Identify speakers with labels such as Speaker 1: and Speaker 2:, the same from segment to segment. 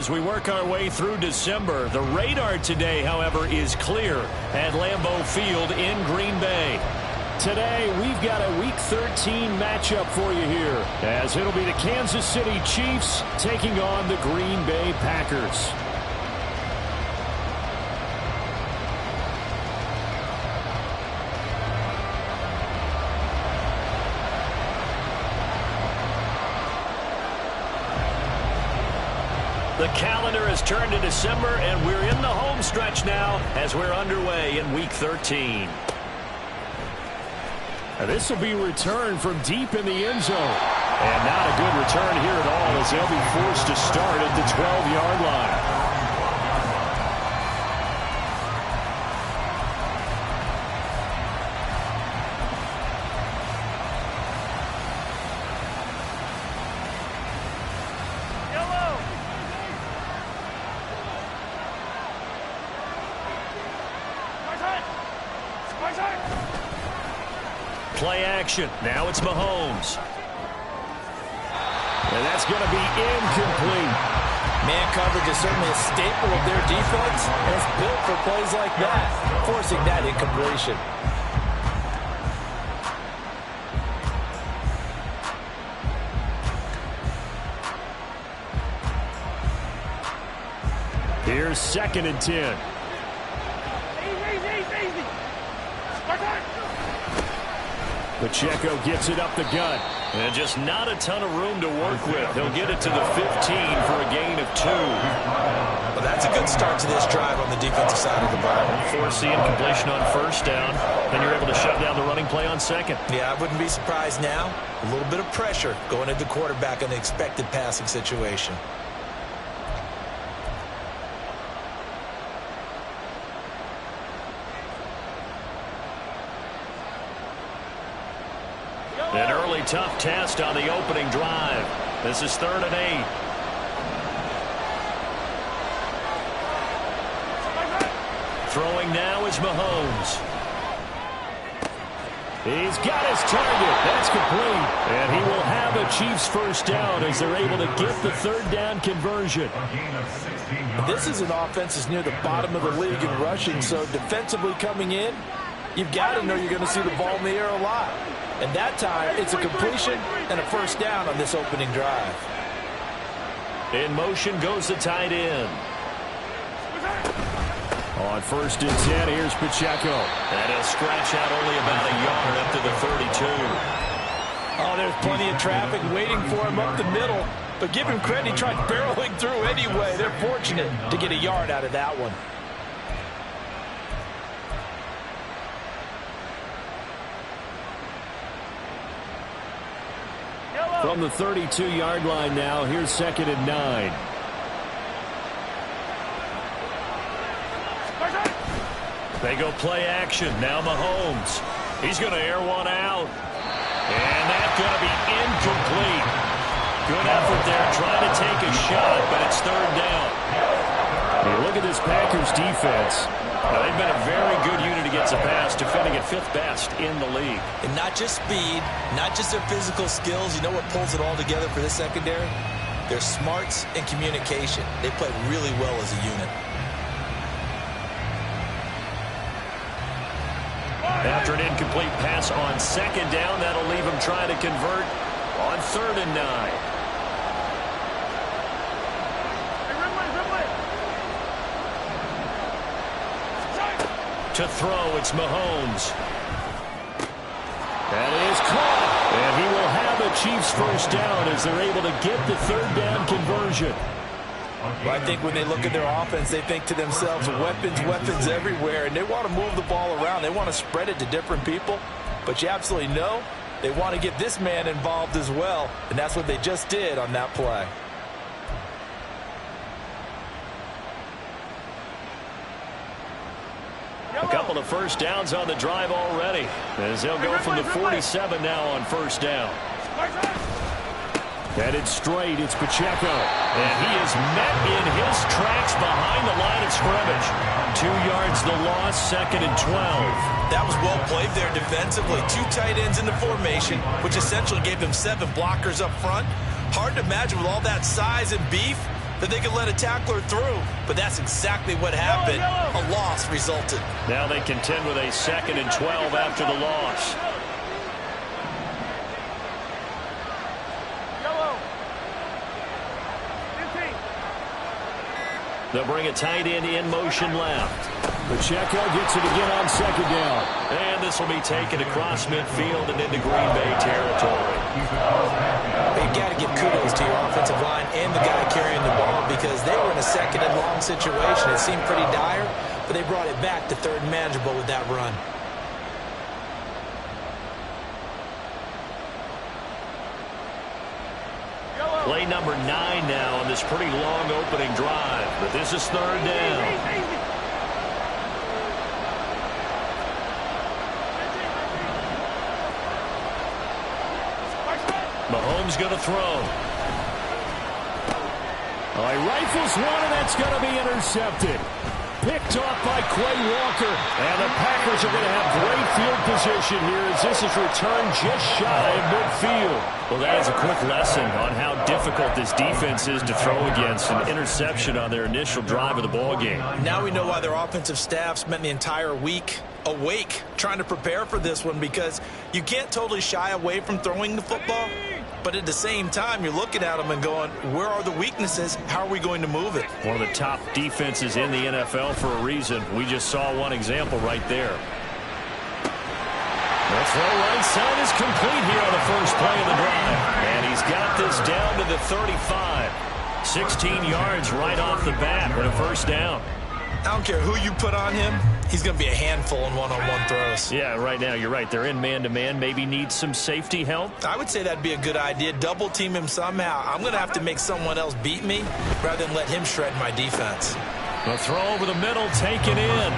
Speaker 1: As we work our way through December, the radar today, however, is clear at Lambeau Field in Green Bay. Today, we've got a Week 13 matchup for you here, as it'll be the Kansas City Chiefs taking on the Green Bay Packers. The calendar has turned to December, and we're in the home stretch now as we're underway in Week 13. This will be returned from deep in the end zone. And not a good return here at all, as they'll be forced to start at the 12-yard line. Play action. Now it's Mahomes. And that's going to be incomplete.
Speaker 2: Man coverage is certainly a staple of their defense, and it's built for plays like that, forcing that incompletion.
Speaker 1: Here's 2nd and 10. Pacheco gets it up the gut. And just not a ton of room to work with. He'll get it to the 15 for a gain of 2.
Speaker 2: Well, that's a good start to this drive on the defensive side of the ball.
Speaker 1: Force the incompletion on 1st down. Then you're able to shut down the running play on 2nd.
Speaker 2: Yeah, I wouldn't be surprised now. A little bit of pressure going into the quarterback on the expected passing situation.
Speaker 1: An early tough test on the opening drive. This is 3rd and 8. Throwing now is Mahomes. He's got his target. That's complete. And he will have a Chiefs 1st down as they're able to get the 3rd down conversion.
Speaker 2: This is an offense that's near the bottom of the league in rushing, so defensively coming in, you've got to know you're going to see the ball in the air a lot. And that time, it's a completion and a 1st down on this opening drive.
Speaker 1: In motion goes the tight end. On 1st and 10, here's Pacheco. And he'll scratch out only about a yard up to the 32.
Speaker 2: Oh, there's plenty of traffic waiting for him up the middle. But give him credit, he tried barreling through anyway. They're fortunate to get a yard out of that one.
Speaker 1: From the 32-yard line now, here's 2nd and 9. They go play action. Now Mahomes. He's going to air one out. And that's going to be incomplete. Good effort there trying to take a shot, but it's 3rd down. Hey, look at this Packers defense. Now, they've been a very good unit against the pass, defending at 5th best in the league.
Speaker 2: And not just speed, not just their physical skills. You know what pulls it all together for this secondary? Their smarts and communication. They play really well as a unit.
Speaker 1: After an incomplete pass on 2nd down, that'll leave him trying to convert on 3rd and 9. To throw, it's Mahomes. That is caught. And he will have a Chiefs 1st down as they're able to get the 3rd down conversion.
Speaker 2: Well, I think when they look at their offense, they think to themselves, weapons everywhere, and they want to move the ball around. They want to spread it to different people, but you absolutely know they want to get this man involved as well, and that's what they just did on that play.
Speaker 1: A couple of 1st downs on the drive already, as they'll go from the 47 now on 1st down. Headed straight, it's Pacheco. And he is met in his tracks behind the line of scrimmage. 2 yards the loss, 2nd and 12.
Speaker 2: That was well played there defensively. 2 tight ends in the formation, which essentially gave them 7 blockers up front. Hard to imagine with all that size and beef, that they could let a tackler through, but that's exactly what happened. A loss resulted.
Speaker 1: Now they contend with a 2nd and 12 after the loss. They'll bring a tight end in motion left.
Speaker 3: Pacheco gets it again on 2nd down.
Speaker 1: And this will be taken across midfield and into Green Bay territory.
Speaker 2: You've got to give kudos to your offensive line and the guy carrying the ball because they were in a 2nd and long situation. It seemed pretty dire, but they brought it back to 3rd and manageable with that run.
Speaker 1: Play number 9 now on this pretty long opening drive, but this is 3rd down. Mahomes going to throw.
Speaker 3: Oh, he rifles one, and that's going to be intercepted. Picked off by Quay Walker.
Speaker 1: And the Packers are going to have great field position here as this is returned just shy of midfield. Well, that is a quick lesson on how difficult this defense is to throw against. An interception on their initial drive of the ballgame. Now
Speaker 2: we know why their offensive staff spent the entire week awake trying to prepare for this one, because you can't totally shy away from throwing the football. But at the same time, you're looking at them and going, where are the weaknesses? How are we going to move it?
Speaker 1: One of the top defenses in the NFL for a reason. We just saw one example right there. The throw right side is complete here on the first play of the drive. And he's got this down to the 35. 16 yards right off the bat with a 1st down.
Speaker 2: I don't care who you put on him. He's going to be a handful in one-on-one throws.
Speaker 1: Yeah, right now, you're right. They're in man-to-man. Maybe need some safety help.
Speaker 2: I would say that'd be a good idea. Double team him somehow. I'm going to have to make someone else beat me rather than let him shred my defense.
Speaker 1: The throw over the middle taken in.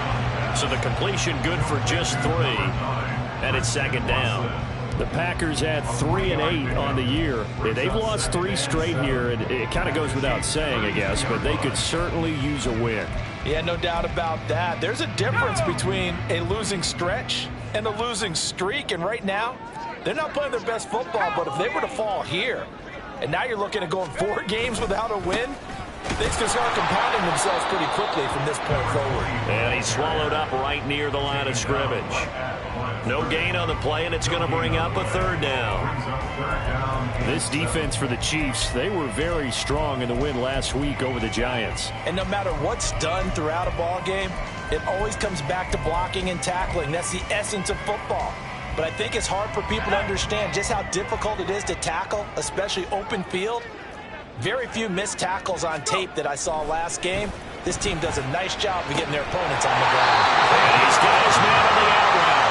Speaker 1: So the completion good for just 3. And it's 2nd down.
Speaker 3: The Packers had 3 and 8 on the year. They've lost 3 straight here, and it kind of goes without saying, I guess, but they could certainly use a win.
Speaker 2: Yeah, no doubt about that. There's a difference between a losing stretch and a losing streak, and right now, they're not playing their best football, but if they were to fall here, and now you're looking at going 4 games without a win, things can start compounding themselves pretty quickly from this point forward.
Speaker 1: And he's swallowed up right near the line of scrimmage. No gain on the play, and it's going to bring up a 3rd down.
Speaker 3: This defense for the Chiefs, they were very strong in the win last week over the Giants.
Speaker 2: And no matter what's done throughout a ball game, it always comes back to blocking and tackling. That's the essence of football. But I think it's hard for people to understand just how difficult it is to tackle, especially open field. Very few missed tackles on tape that I saw last game. This team does a nice job of getting their opponents on the ground.
Speaker 1: And he's got his man on the out route.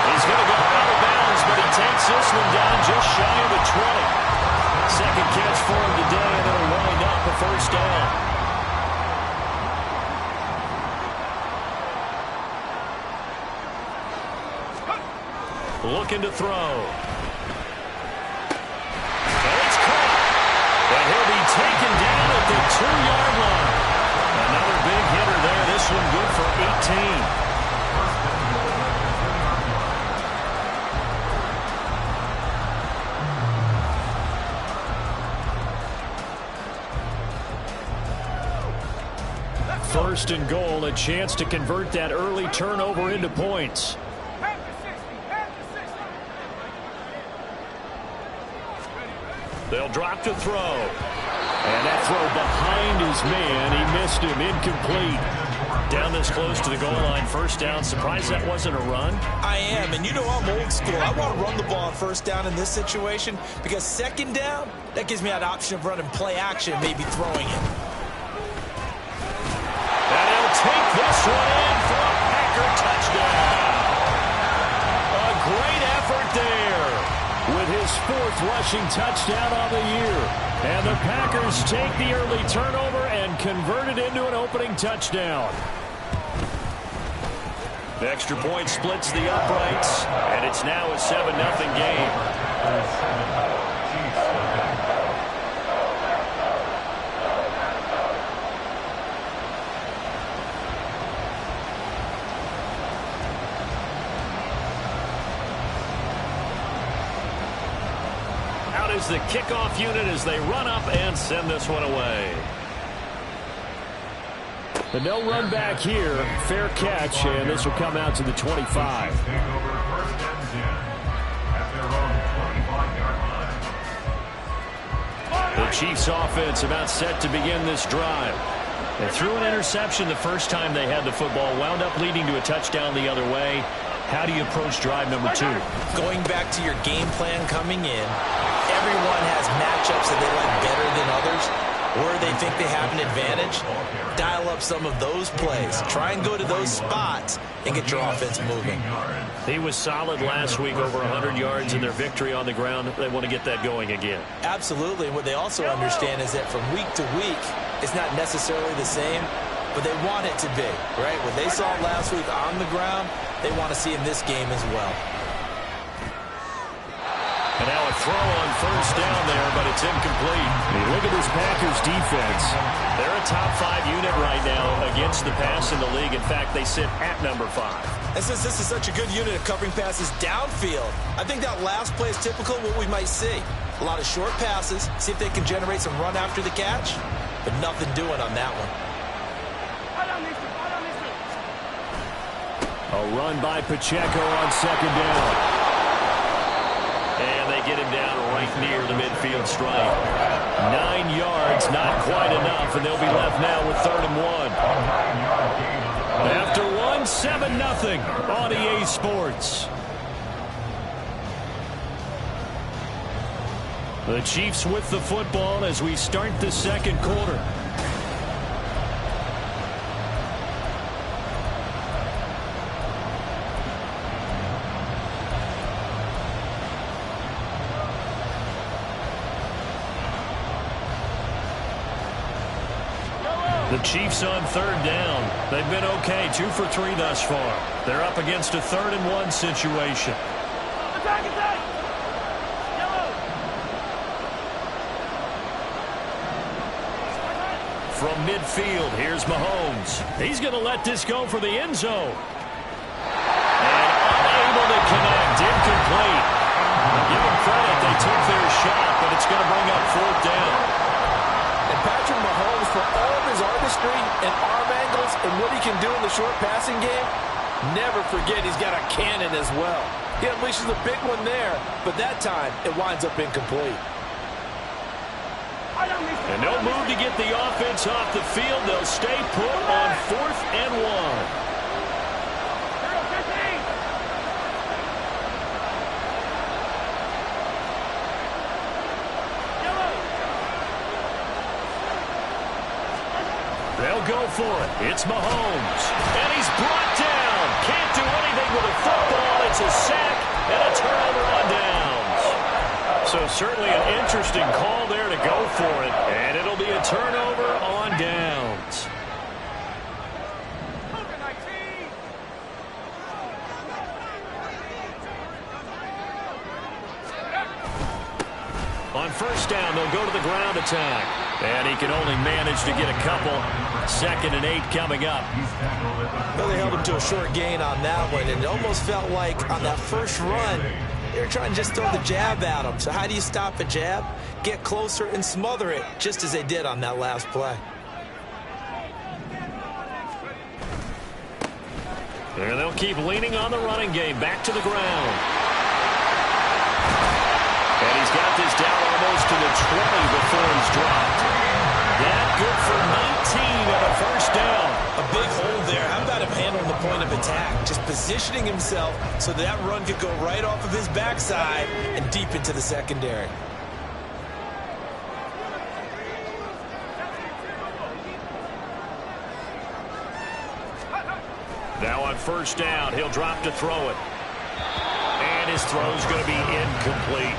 Speaker 1: He's going to go out of bounds, but he takes this one down just shy of the 20. 2nd catch for him today, and it'll wind up a 1st down. Looking to throw. And it's caught. And he'll be taken down at the 2-yard line. Another big hitter there. This one good for 18. First and goal, a chance to convert that early turnover into points. They'll drop to throw. And that throw behind his man. He missed him. Incomplete. Down this close to the goal line. 1st down. Surprised that wasn't a run?
Speaker 2: I am. And you know I'm old school. I want to run the ball on 1st down in this situation because 2nd down, that gives me that option of running play action, maybe throwing it.
Speaker 1: And he'll take this one in for a Packer touchdown. A great effort there with his 4th rushing touchdown on the year. And the Packers take the early turnover and convert it into an opening touchdown. The extra point splits the uprights, and it's now a 7-0 game. Is the kickoff unit as they run up and send this one away.
Speaker 3: And no run back here. Fair catch, and this will come out to the 25. The Chiefs offense about set to begin this drive. They threw an interception the first time they had the football, wound up leading to a touchdown the other way. How do you approach drive number 2?
Speaker 2: Going back to your game plan coming in, everyone has matchups that they like better than others, where they think they have an advantage. Dial up some of those plays. Try and go to those spots and get your offense moving.
Speaker 3: He was solid last week, over 100 yards in their victory on the ground. They want to get that going again.
Speaker 2: Absolutely. And what they also understand is that from week to week, it's not necessarily the same, but they want it to be, right? What they saw last week on the ground, they want to see in this game as well.
Speaker 3: And now a throw on first down there, but it's incomplete. I mean, look at this Packers defense. They're a top 5 unit right now against the pass in the league. In fact, they sit at number 5.
Speaker 2: And since this is such a good unit of covering passes downfield, I think that last play is typical of what we might see. A lot of short passes, see if they can generate some run after the catch, but nothing doing on that one.
Speaker 3: A run by Pacheco on second down. And they get him down right near the midfield stripe. 9 yards, not quite enough, and they'll be left now with 3rd and 1. After 1, 7-0 on EA Sports. The Chiefs with the football as we start the second quarter. The Chiefs on 3rd down. They've been okay, 2 for 3 thus far. They're up against a 3rd and 1 situation.
Speaker 4: Attack, attack! Yellow!
Speaker 3: From midfield, here's Mahomes. He's going to let this go for the end zone. And unable to connect, incomplete. Give them credit, they took their shot, but it's going to bring up 4th down.
Speaker 2: And Patrick Mahomes, for all of his artistry and arm angles and what he can do in the short passing game, never forget he's got a cannon as well. He unleashes a big one there, but that time it winds up incomplete.
Speaker 3: And no move to get the offense off the field. They'll stay put on 4th and 1. They'll go for it. It's Mahomes. And he's brought down. Can't do anything with a football. It's a sack and a turnover on downs. So certainly an interesting call there to go for it. And it'll be a turnover on downs. On first down, they'll go to the ground attack. And he can only manage to get a couple. 2nd and 8 coming up.
Speaker 2: Well, they held him to a short gain on that one, and it almost felt like on that first run, they were trying to just throw the jab at him. So how do you stop a jab? Get closer and smother it, just as they did on that last play.
Speaker 3: And they'll keep leaning on the running game. Back to the ground. And he's got this down almost to the 20 before he's dropped. That good for 19 and a first down.
Speaker 2: A big hole there. How about him handling the point of attack? Just positioning himself so that run could go right off of his backside and deep into the secondary.
Speaker 3: Now on first down, he'll drop to throw it. And his throw's going to be incomplete.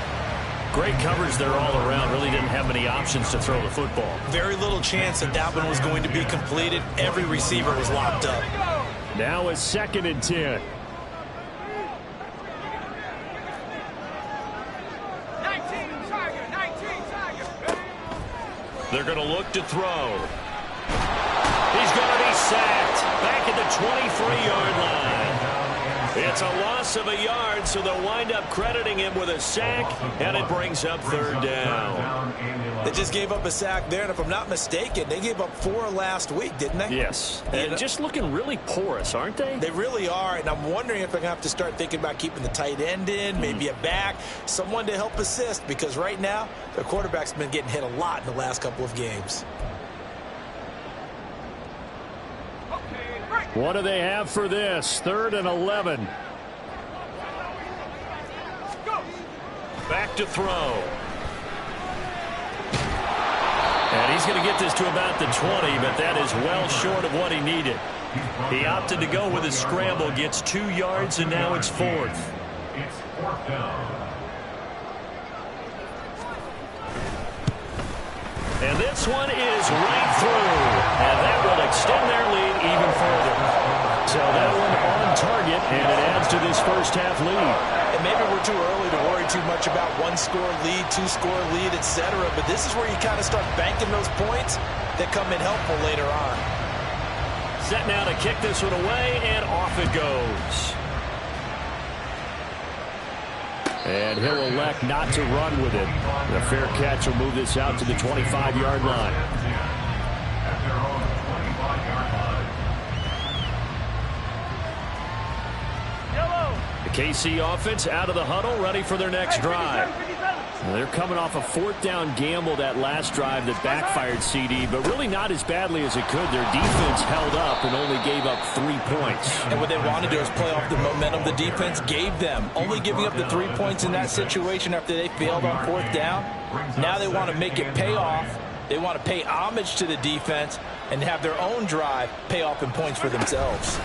Speaker 3: Great coverage there all around. Really didn't have many options to throw the football.
Speaker 2: Very little chance that that one was going to be completed. Every receiver was locked up.
Speaker 3: Now it's 2nd and 10.
Speaker 4: 19 Tiger.
Speaker 3: They're going to look to throw. He's going to be sacked back at the 23-yard line.
Speaker 1: It's a loss of a yard, so they'll wind up crediting him with a sack, and it brings up third down.
Speaker 2: They just gave up a sack there, and if I'm not mistaken, they gave up 4 last week, didn't they?
Speaker 1: Yes, and just looking really porous, aren't they?
Speaker 2: They really are, and I'm wondering if they're going to have to start thinking about keeping the tight end in, maybe a back, someone to help assist, because right now, their quarterback's been getting hit a lot in the last couple of games.
Speaker 3: What do they have for this? 3rd and 11.
Speaker 1: Back to throw. And he's going to get this to about the 20, but that is well short of what he needed. He opted to go with a scramble, gets 2 yards, and now it's 4th.
Speaker 5: It's 4th down.
Speaker 1: And this one is right through. And that will extend their lead even further. So that one on target, and it adds to this first half lead.
Speaker 2: And maybe we're too early to worry too much about 1-score lead, 2-score lead, etc. But this is where you kind of start banking those points that come in helpful later on.
Speaker 1: Set now to kick this one away, and off it goes.
Speaker 3: And he'll elect not to run with it. The fair catch will move this out to the 25-yard line.
Speaker 5: At their own 25-yard line.
Speaker 1: The KC offense out of the huddle, ready for their next drive.
Speaker 3: They're coming off a 4th down gamble that last drive that backfired, CD, but really not as badly as it could. Their defense held up and only gave up 3 points.
Speaker 2: And what they want to do is play off the momentum the defense gave them. Only giving up the 3 points in that situation after they failed on 4th down. Now they want to make it pay off. They want to pay homage to the defense and have their own drive pay off in points for themselves.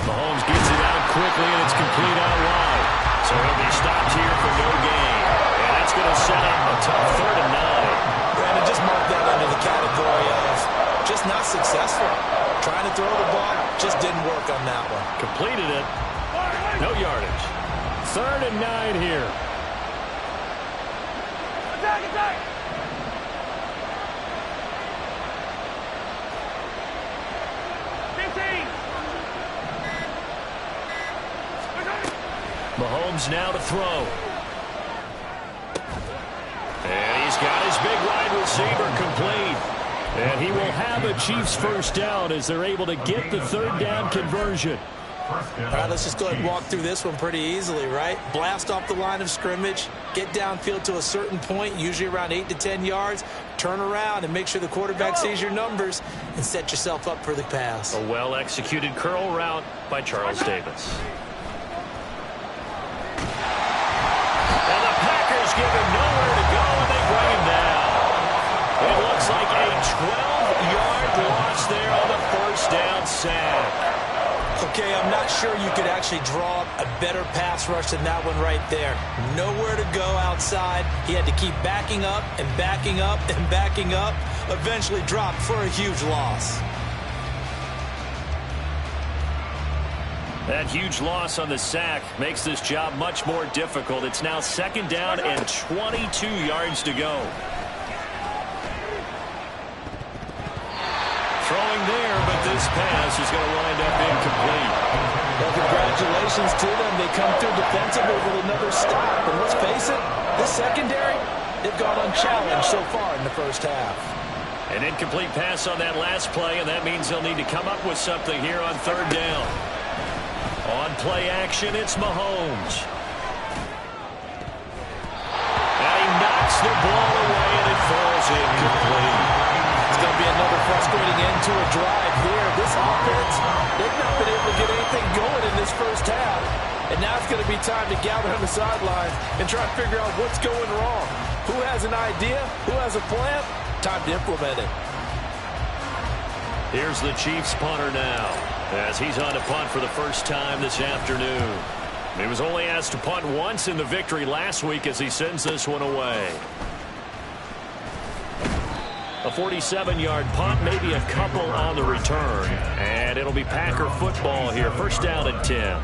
Speaker 1: Mahomes gets it out quickly, and it's complete out wide. So he'll be stopped here for no gain. And that's going to set up a tough 3rd and 9.
Speaker 2: Brandon, just mark that under the category of just not successful. Trying to throw the ball, just didn't work on that one.
Speaker 1: Completed it. No yardage.
Speaker 3: 3rd and 9 here.
Speaker 4: Attack, attack!
Speaker 1: Mahomes now to throw. And he's got his big wide receiver complete.
Speaker 3: And he will have a Chiefs first down as they're able to get the 3rd down conversion.
Speaker 2: All right, let's just go ahead and walk through this one pretty easily, right? Blast off the line of scrimmage, get downfield to a certain point, usually around 8 to 10 yards, turn around and make sure the quarterback sees your numbers and set yourself up for the pass.
Speaker 1: A well-executed curl route by Charles Davis. And the Packers give him nowhere to go, and they bring him down. It looks like a 12-yard loss there on the first down sack.
Speaker 2: Okay, I'm not sure you could actually draw up a better pass rush than that one right there. Nowhere to go outside. He had to keep backing up and backing up and backing up. Eventually dropped for a huge loss.
Speaker 1: That huge loss on the sack makes this job much more difficult. It's now 2nd down and 22 yards to go. Throwing there, but this pass is going to wind up incomplete.
Speaker 2: Well, congratulations to them. They come through defensively with another stop. And let's face it, this secondary, they've gone unchallenged so far in the first half.
Speaker 1: An incomplete pass on that last play, and that means they'll need to come up with something here on 3rd down. On play action, it's Mahomes. And he knocks the ball away, and it falls incomplete.
Speaker 2: It's going to be another frustrating end to a drive here. This offense, they've not been able to get anything going in this first half. And now it's going to be time to gather on the sidelines and try to figure out what's going wrong. Who has an idea? Who has a plan? Time to implement it.
Speaker 1: Here's the Chiefs punter now, as he's on to punt for the first time this afternoon. He was only asked to punt once in the victory last week as he sends this one away. A 47-yard punt, maybe a couple on the return. And it'll be Packer football here. First down and 10.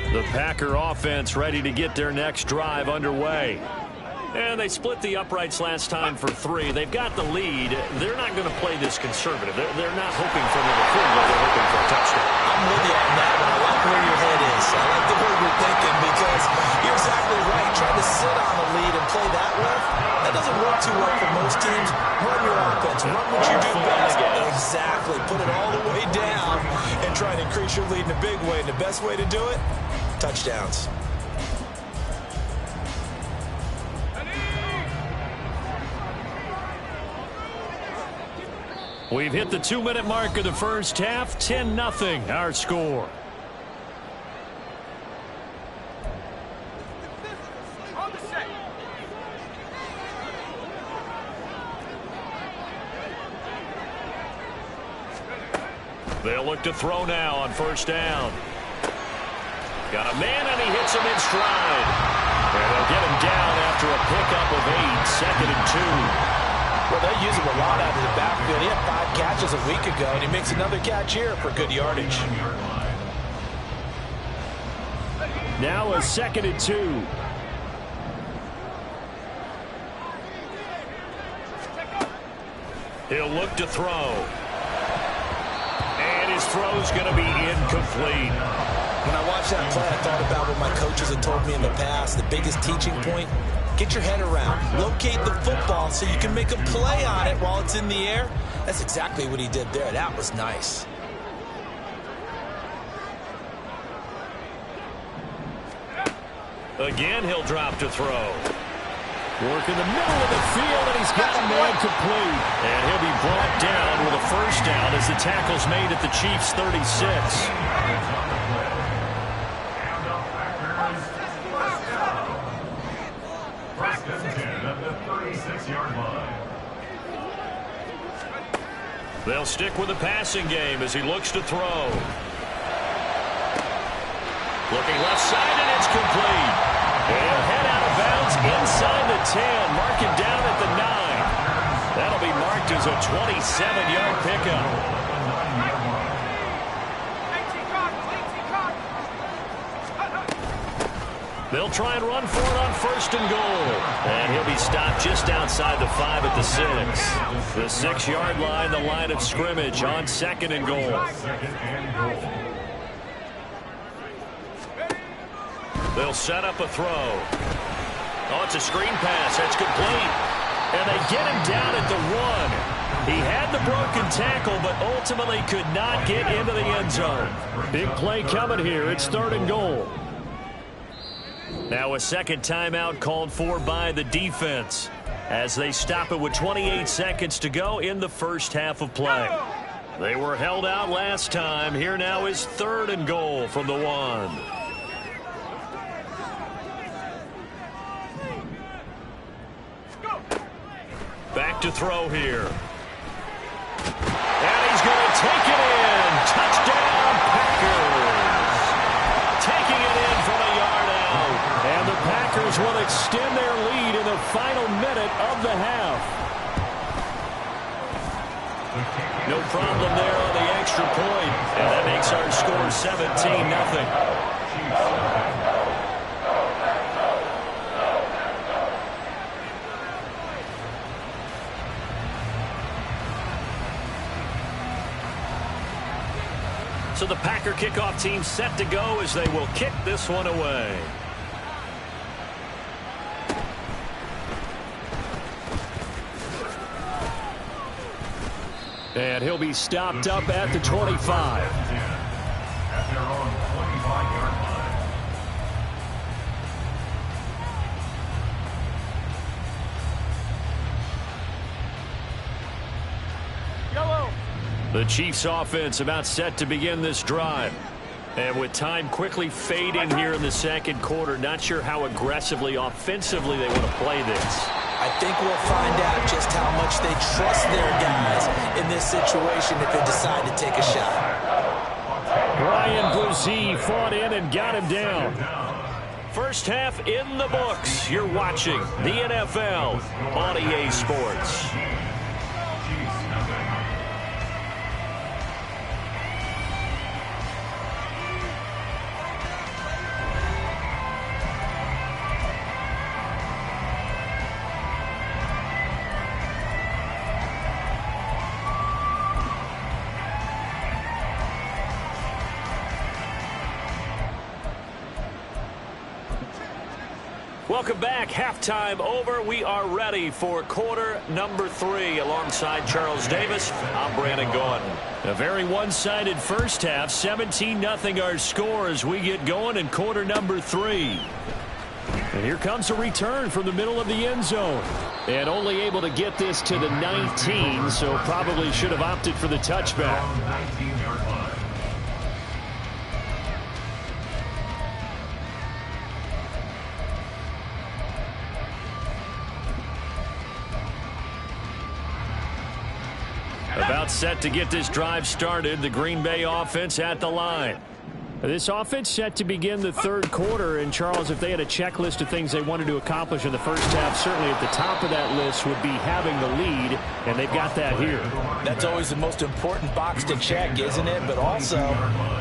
Speaker 1: The Packer offense ready to get their next drive underway. And they split the uprights last time for 3. They've got the lead. They're not going to play this conservative. They're not hoping for another field goal. They're hoping for a touchdown.
Speaker 2: I'm with you on that one. I like where your head is. I like the way you're thinking because you're exactly right. Trying to sit on the lead and play that way, that doesn't work too well for most teams. Run your offense. Run what you do best. Exactly. Put it all the way down and try to increase your lead in a big way. And the best way to do it, touchdowns.
Speaker 1: We've hit the 2-minute mark of the first half. 10-0 our score. They'll look to throw now on first down. Got a man, and he hits him in stride. And they'll get him down after a pickup of 8, 2nd and 2.
Speaker 2: Well, they use him a lot out of the backfield. He had 5 catches a week ago, and he makes another catch here for good yardage.
Speaker 1: Now a 2nd and 2. He'll look to throw. And his throw's going to be incomplete.
Speaker 2: When I watched that play, I thought about what my coaches had told me in the past. The biggest teaching point, get your head around. Locate the football so you can make a play on it while it's in the air. That's exactly what he did there. That was nice.
Speaker 1: Again, he'll drop to throw. Work in the middle of the field, and he's got him incomplete. And he'll be brought down with a first down as the tackle's made at the Chiefs' 36. They'll stick with the passing game as he looks to throw. Looking left side, and it's complete. And he'll head out of bounds inside the 10. Mark him down at the 9. That'll be marked as a 27-yard pickup. They'll try and run for it on 1st and goal. And he'll be stopped just outside the 5 at the 6. The 6-yard line, the line of scrimmage on 2nd and goal. They'll set up a throw. Oh, it's a screen pass. That's complete. And they get him down at the 1. He had the broken tackle, but ultimately could not get into the end zone. Big play coming here. It's 3rd and goal. Now a second timeout called for by the defense as they stop it with 28 seconds to go in the first half of play. They were held out last time. Here now is 3rd and goal from the 1. Back to throw here. And he's going to take it in. Touchdown, Packers. Taking it in from a yard out. And the Packers will extend their lead in the final minute of the half. No problem there on the extra point. And that makes our score 17-0. So the Packer kickoff team set to go as they will kick this one away. And he'll be stopped up at the 25.
Speaker 5: At their own 25-yard line.
Speaker 4: Yellow.
Speaker 1: The Chiefs offense about set to begin this drive. And with time quickly fading here in the second quarter, not sure how aggressively, offensively they want to play this.
Speaker 2: I think we'll find out just how much they trust their guys in this situation if they decide to take a shot.
Speaker 1: Ryan Brzee fought in and got him down. First half in the books. You're watching the NFL on EA Sports.
Speaker 3: Welcome back. Halftime over. We are ready for quarter number 3. Alongside Charles Davis, I'm Brandon Gordon.
Speaker 1: A very one-sided first half. 17-0 our score as we get going in quarter number 3. And here comes a return from the middle of the end zone. And only able to get this to the 19, so probably should have opted for the touchback.
Speaker 5: 19-yard line.
Speaker 1: About set to get this drive started. The Green Bay offense at the line. This offense set to begin the third quarter. And, Charles, if they had a checklist of things they wanted to accomplish in the first half, certainly at the top of that list would be having the lead, and they've got that here.
Speaker 2: That's always the most important box to check, isn't it? But also,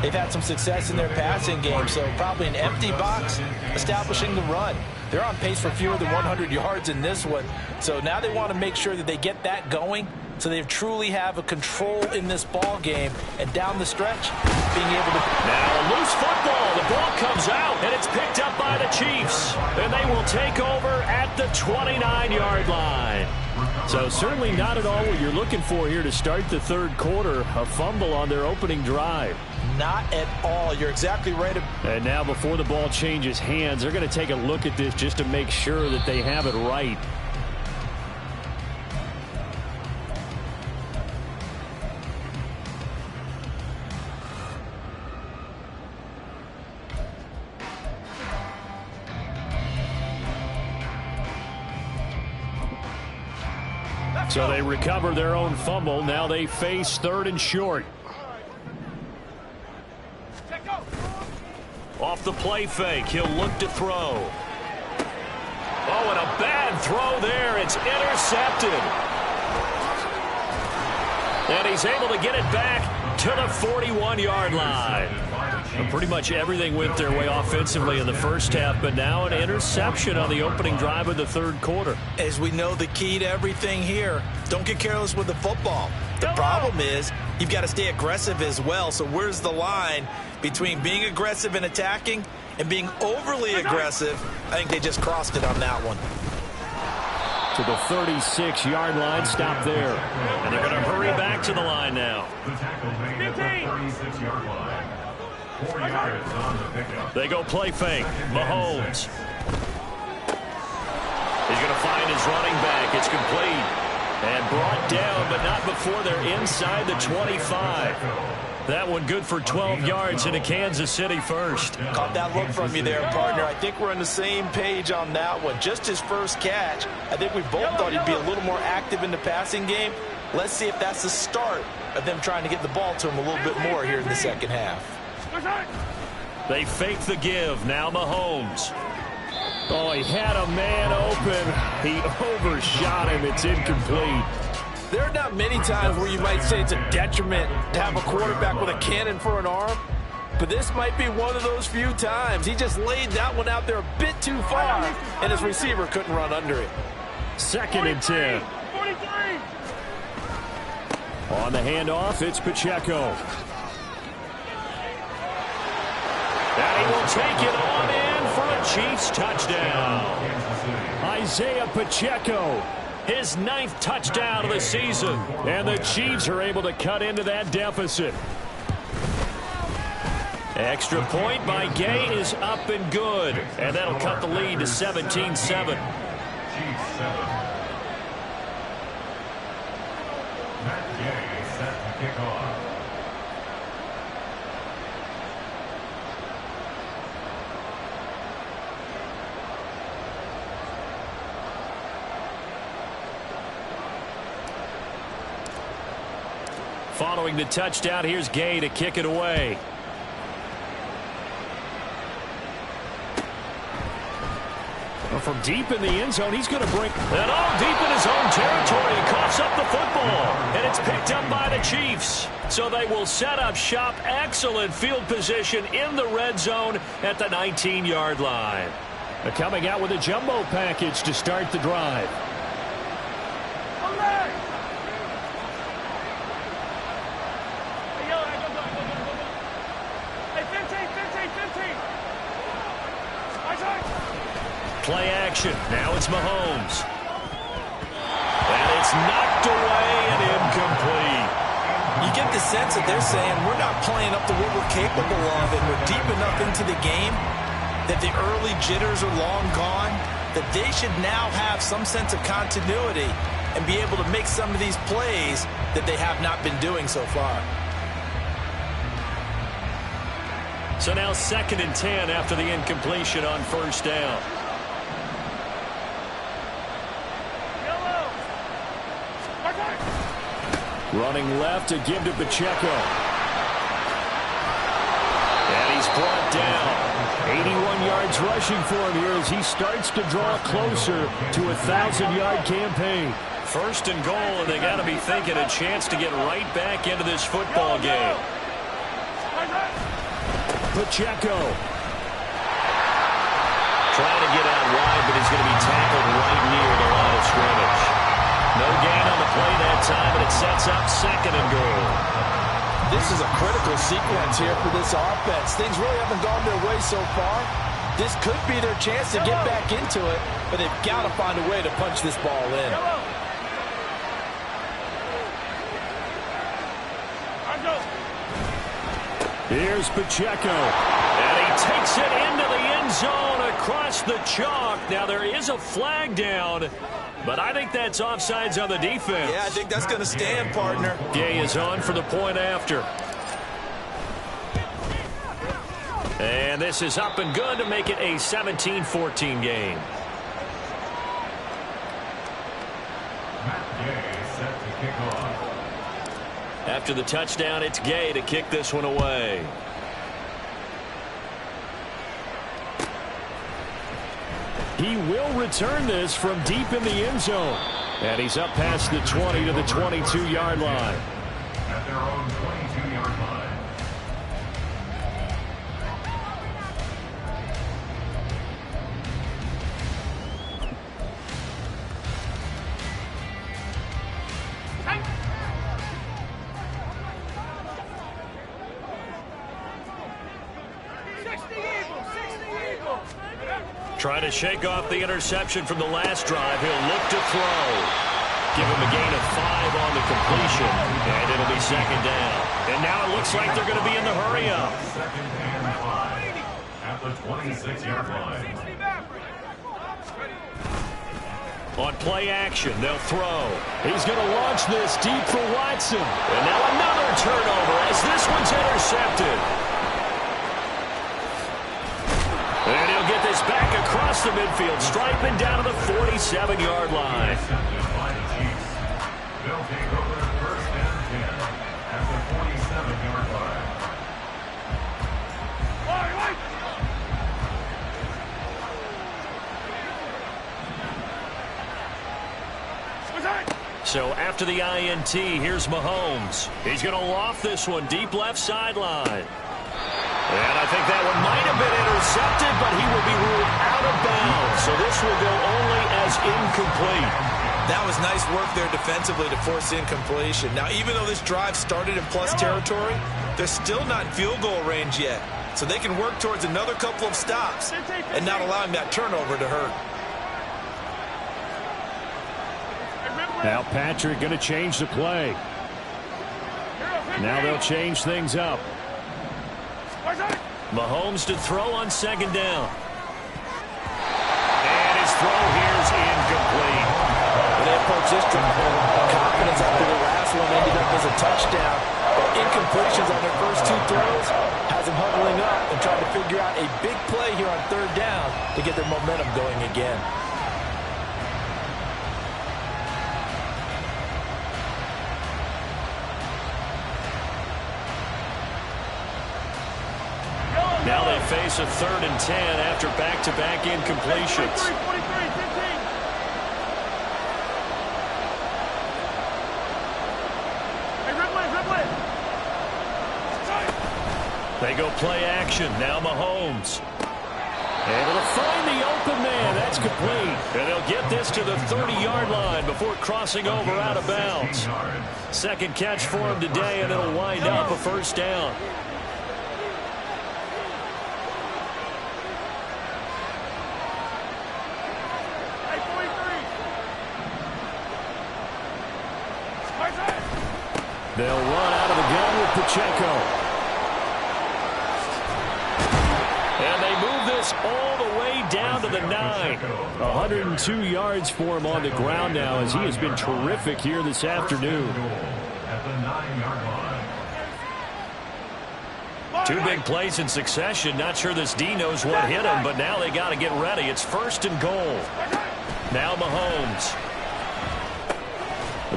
Speaker 2: they've had some success in their passing game, so probably an empty box establishing the run. They're on pace for fewer than 100 yards in this one, so now they want to make sure that they get that going so they truly have a control in this ball game, and down the stretch, being able to...
Speaker 3: Now a loose football. The ball comes out, and it's picked up by the Chiefs. And they will take over at the 29-yard line.
Speaker 1: So certainly not at all what you're looking for here to start the third quarter. A fumble on their opening drive.
Speaker 2: Not at all. You're exactly right.
Speaker 1: And now before the ball changes hands, they're going to take a look at this just to make sure that they have it right. So they recover their own fumble. Now they face third and short.
Speaker 3: Off the play fake, he'll look to throw. Oh, and a bad throw there. It's intercepted. And he's able to get it back to the 41-yard line.
Speaker 1: And pretty much everything went their way offensively in the first half, but now an interception on the opening drive of the third quarter.
Speaker 2: As we know, the key to everything here, don't get careless with the football. The problem is you've got to stay aggressive as well. So where's the line between being aggressive and attacking and being overly aggressive? I think they just crossed it on that one.
Speaker 1: To the 36-yard line, stop there.
Speaker 3: And they're going to hurry back to the line now.
Speaker 5: The tackle made at the 36-yard line. 4 yards on the pickup.
Speaker 3: They go play fake. Mahomes. He's going to find his running back. It's complete. And brought down, but not before they're inside the 25. That one good for 12 yards into Kansas City first.
Speaker 2: Caught that look from you there, partner. I think we're on the same page on that one. Just his first catch. I think we both thought he'd be a little more active in the passing game. Let's see if that's the start of them trying to get the ball to him a little bit more here in the second half.
Speaker 3: They fake the give. Now Mahomes.
Speaker 1: Oh, he had a man open. He overshot him. It's incomplete.
Speaker 2: There are not many times where you might say it's a detriment to have a quarterback with a cannon for an arm, but this might be one of those few times. He just laid that one out there a bit too far, and his receiver couldn't run under it.
Speaker 1: 2nd and 10.
Speaker 4: 43.
Speaker 1: On the handoff, it's Pacheco.
Speaker 3: And he will take it on in for a Chiefs touchdown.
Speaker 1: Isaiah Pacheco.
Speaker 3: His 9th touchdown of the season.
Speaker 1: And the Chiefs are able to cut into that deficit.
Speaker 3: Extra point by Gay is up and good. And that'll cut the lead to 17-7.
Speaker 5: Chiefs 7. Matt Gay set to kick off.
Speaker 1: Following the touchdown, here's Gay to kick it away. Well, from deep in the end zone, he's going to bring...
Speaker 3: And all deep in his own territory. He coughs up the football. And it's picked up by the Chiefs. So they will set up shop. Excellent field position in the red zone at the 19-yard line.
Speaker 1: They're coming out with a jumbo package to start the drive. play action. Now it's Mahomes. And it's knocked away and incomplete.
Speaker 2: You get the sense that they're saying we're not playing up to what we're capable of, and we're deep enough into the game that the early jitters are long gone, that they should now have some sense of continuity and be able to make some of these plays that they have not been doing so far.
Speaker 1: So now 2nd and 10 after the incompletion on first down. Running left to give to Pacheco. And he's brought down. 81 yards rushing for him here as he starts to draw closer to a 1,000-yard campaign. 1st and goal, and they got to be thinking a chance to get right back into this football game. Pacheco. Trying to get out wide, but he's going to be tackled right near the line of scrimmage. No gain on the play that time, and it sets up 2nd and goal.
Speaker 2: This is a critical sequence here for this offense. Things really haven't gone their way so far. This could be their chance to get back into it, but they've got to find a way to punch this ball in.
Speaker 1: Here's Pacheco. And he takes it into the end zone across the chalk. Now there is a flag down, but I think that's offsides on the defense.
Speaker 2: Yeah, I think that's going to stand, partner.
Speaker 1: Gay is on for the point after. And this is up and good to make it a 17-14 game. After the touchdown, it's Gay to kick this one away. He will return this from deep in the end zone. And he's up past the 20 to the 22-yard line.
Speaker 5: At their own 22-yard line.
Speaker 1: Trying to shake off the interception from the last drive. He'll look to throw. Give him a gain of 5 on the completion. And it'll be 2nd down. And now it looks like they're going to be in the hurry-up.
Speaker 5: 2nd and 5 at the 26-yard line.
Speaker 1: On play action, they'll throw. He's going to launch this deep for Watson. And now another turnover as this one's intercepted. And he'll get this back across the midfield, striping down to the 47-yard line.
Speaker 5: They'll take over 1st and 10 at the 47-yard line.
Speaker 1: So after the INT, here's Mahomes. He's going to loft this one deep left sideline. And I think that one might have been intercepted, but he will be ruled out of bounds. So this will go only as incomplete.
Speaker 2: That was nice work there defensively to force incompletion. Now, even though this drive started in plus territory, they're still not in field goal range yet. So they can work towards another couple of stops and not allowing that turnover to hurt.
Speaker 1: Now Patrick going to change the play. Now they'll change things up. Mahomes to throw on 2nd down. And his throw here is incomplete.
Speaker 2: When they approach this drive, confidence after the last one ended up as a touchdown. But incompletions on their first 2 throws has them huddling up and trying to figure out a big play here on 3rd down to get their momentum going again.
Speaker 1: Now they face a 3rd and 10 after back-to-back incompletions. They go play action. Now Mahomes. Able to find the open man. That's complete. And they'll get this to the 30-yard line before crossing over out of bounds. 2nd catch for him today, and it'll wind up a 1st down. They'll run out of the gun with Pacheco. And they move this all the way down to the 9. 102 yards for him on the ground now as he has been terrific here this afternoon.
Speaker 5: At the 9-yard line.
Speaker 3: Two big plays in succession. Not sure this D knows what hit him, but now they got to get ready. It's 1st and goal. Now Mahomes.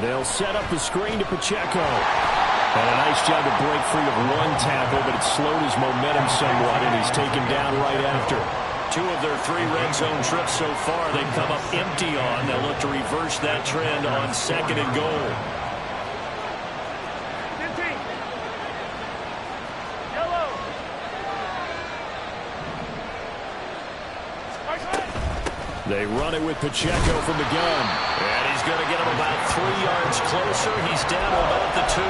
Speaker 1: They'll set up the screen to Pacheco. And a nice job to break free of one tackle, but it slowed his momentum somewhat, and he's taken down right after.
Speaker 3: 2 of their 3 red zone trips so far they've come up empty on. They'll look to reverse that trend on 2nd and goal.
Speaker 4: 15. Yellow.
Speaker 1: They run it with Pacheco from the gun.
Speaker 3: And he's going to get him about 3 yards closer. He's down to about the 2.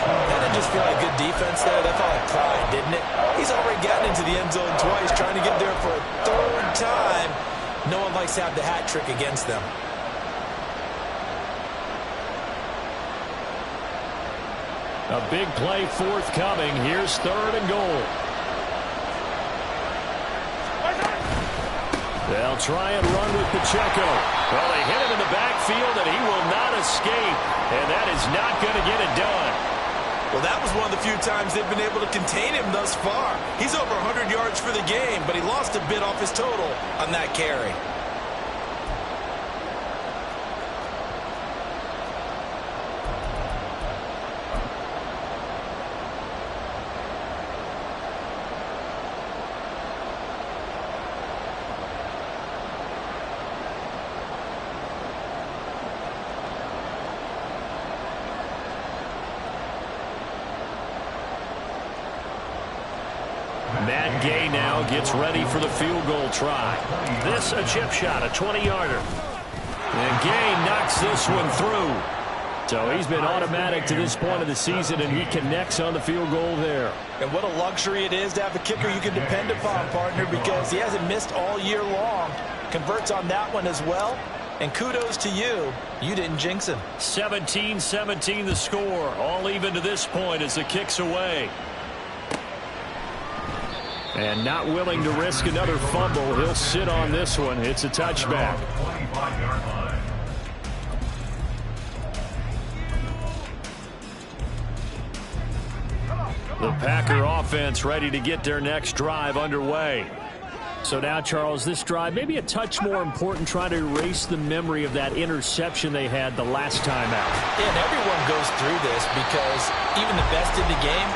Speaker 2: That didn't just feel like good defense there. That felt like pride, didn't it? He's already gotten into the end zone twice, trying to get there for a 3rd time. No one likes to have the hat trick against them.
Speaker 1: A big play forthcoming. Here's 3rd and goal. They'll try and run with Pacheco.
Speaker 3: Well, they hit him in the backfield, and he will not escape. And that is not going to get it done.
Speaker 2: Well, that was one of the few times they've been able to contain him thus far. He's over 100 yards for the game, but he lost a bit off his total on that carry.
Speaker 1: Matt Gay now gets ready for the field goal try.
Speaker 3: This a chip shot, a 20-yarder.
Speaker 1: And Gay knocks this one through. So he's been automatic to this point of the season, and he connects on the field goal there.
Speaker 2: And what a luxury it is to have a kicker you can depend upon, partner, because he hasn't missed all year long. Converts on that one as well. And kudos to you. You didn't jinx him.
Speaker 3: 17-17 the score. All even to this point as the kick's away.
Speaker 1: And not willing to risk another fumble. He'll sit on this one. It's a touchback.
Speaker 5: 25-yard line.
Speaker 1: The Packer offense ready to get their next drive underway. So now, Charles, this drive maybe a touch more important, trying to erase the memory of that interception they had the last time out.
Speaker 2: Yeah, and everyone goes through this because even the best in the game,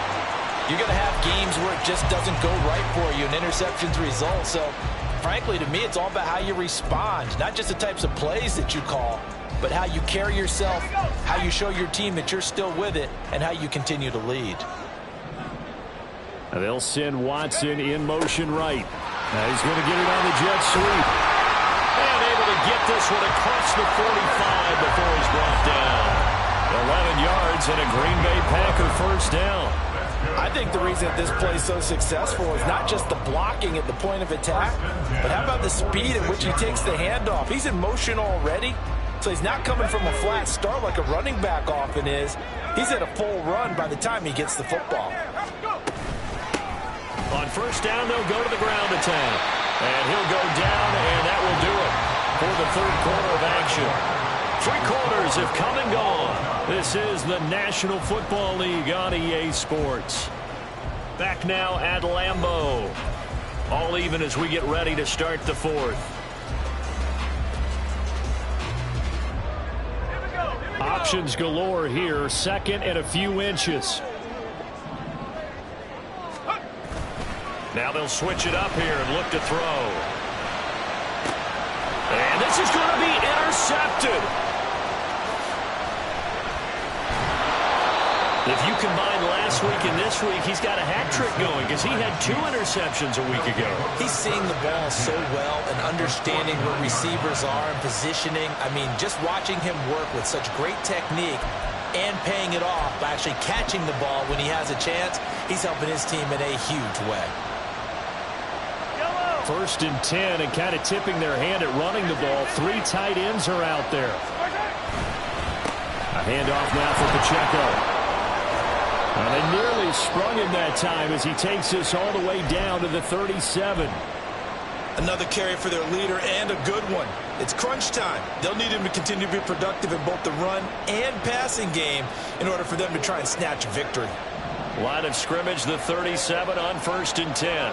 Speaker 2: you're going to have games where it just doesn't go right for you and interceptions result. So, frankly, to me, it's all about how you respond, not just the types of plays that you call, but how you carry yourself, how you show your team that you're still with it, and how you continue to lead.
Speaker 1: Now they'll send Watson in motion right. Now he's going to get it on the jet sweep.
Speaker 3: And able to get this one across the 45 before he's brought down. 11 yards and a Green Bay Packer first down.
Speaker 2: I think the reason that this play is so successful is not just the blocking at the point of attack, but how about the speed at which he takes the handoff? He's in motion already, so he's not coming from a flat start like a running back often is. He's at a full run by the time he gets the football.
Speaker 3: On first down, they'll go to the ground attack. And he'll go down, and that will do it for the third quarter of action. 3 quarters have come and gone. This is the National Football League on EA Sports. Back now at Lambeau. All even as we get ready to start the fourth.
Speaker 1: Options galore here. 2nd and a few inches.
Speaker 3: Now they'll switch it up here and look to throw. And this is going to be intercepted. If you combine last week and this week, he's got a hat trick going because he had 2 interceptions a week ago.
Speaker 2: He's seeing the ball so well and understanding where receivers are and positioning. I mean, just watching him work with such great technique and paying it off by actually catching the ball when he has a chance, he's helping his team in a huge way.
Speaker 1: 1st and 10 and kind of tipping their hand at running the ball. 3 tight ends are out there. A handoff now for Pacheco. Well, they nearly sprung him that time as he takes this all the way down to the 37.
Speaker 2: Another carry for their leader and a good one. It's crunch time. They'll need him to continue to be productive in both the run and passing game in order for them to try and snatch a victory.
Speaker 1: Line of scrimmage, the 37 on 1st and 10.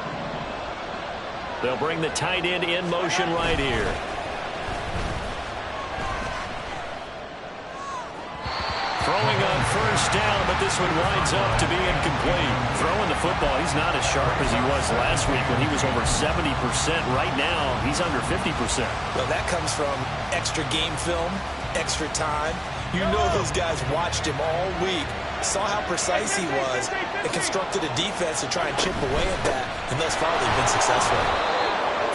Speaker 1: They'll bring the tight end in motion right here. Throwing on 1st down, but this one winds up to be incomplete. Throwing the football, he's not as sharp as he was last week when he was over 70%. Right now, he's under 50%.
Speaker 2: Well, that comes from extra game film, extra time. You know those guys watched him all week, saw how precise he was, and constructed a defense to try and chip away at that, and thus far they've been successful.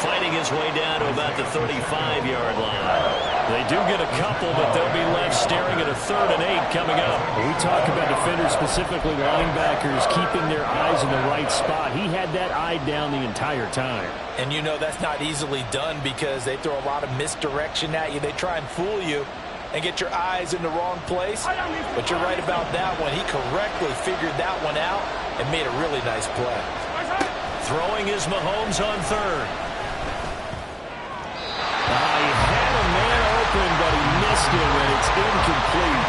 Speaker 1: Fighting his way down to about the 35-yard line. They do get a couple, but they'll be left staring at a 3rd and 8 coming up. We talk about defenders, specifically linebackers, keeping their eyes in the right spot. He had that eye down the entire time.
Speaker 2: And you know that's not easily done because they throw a lot of misdirection at you. They try and fool you and get your eyes in the wrong place. But you're right about that one. He correctly figured that one out and made a really nice play.
Speaker 1: Throwing is Mahomes on 3rd. He had a man open, but he missed him, and it's incomplete.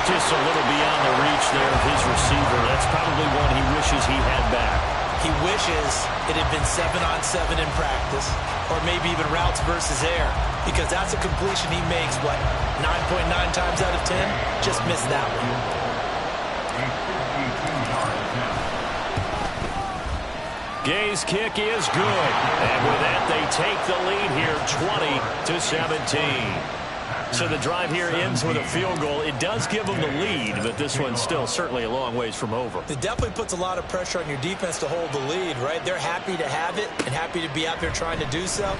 Speaker 1: Just a little beyond the reach there of his receiver. That's probably one he wishes he had back.
Speaker 2: He wishes it had been 7-on-7 in practice, or maybe even routes versus air, because that's a completion he makes, what, 9.9 times out of 10? Just missed that one.
Speaker 1: Gay's kick is good. And with that, they take the lead here 20-17. So the drive here ends with a field goal. It does give them the lead, but this one's still certainly a long ways from over.
Speaker 2: It definitely puts a lot of pressure on your defense to hold the lead, right? They're happy to have it and happy to be out there trying to do so.